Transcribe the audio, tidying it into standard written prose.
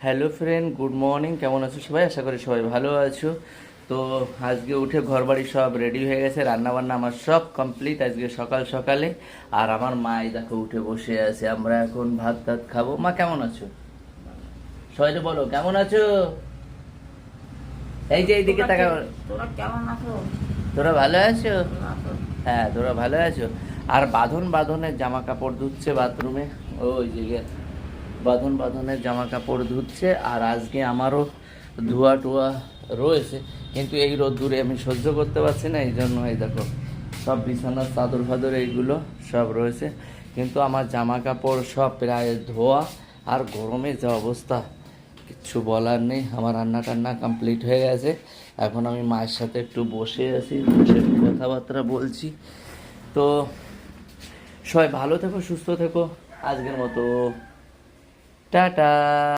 Hello friend, good morning. কেমন আছো সবাই? আশা করি সবাই ভালো আছো। তো আজকে উঠে ঘরবাড়ি সব রেডি হয়ে গেছে, রান্না বান্না আমার সব কমপ্লিট আজকে সকাল সকালে। আর আমার মা এই দেখো উঠে বসে আছে, আমরা এখন ভাত টাত খাবো। মা কেমন আছো? সবাই তো বলো কেমন আছো। এই যে এইদিকে তাকা। তোরা কেমন আছো? তোরা ভালো আছো? ভালো আছো? হ্যাঁ, তোরা ভালো আছো। আর বাঁধনের জামা কাপড় ধুচ্ছে বাথরুমে, ওই যে বাঁধনের জামা কাপড় ধুচ্ছে। আর আজকে আমারও ধোয়া টোয়া রয়েছে, কিন্তু এই রোদ্দুরে আমি সহ্য করতে পারছি না, এই জন্য এই দেখো সব বিছানার চাদর ফাদর এইগুলো সব রয়েছে, কিন্তু আমার জামা কাপড় সব প্রায় ধোয়া। আর গরমে যা অবস্থা, কিচ্ছু বলার নেই। আমার রান্না টান্না কমপ্লিট হয়ে গেছে, এখন আমি মায়ের সাথে একটু বসে আছি, বসে একটু কথাবার্তা বলছি। তো সবাই ভালো থেকো, সুস্থ থেকো। আজকের মতো টাটা।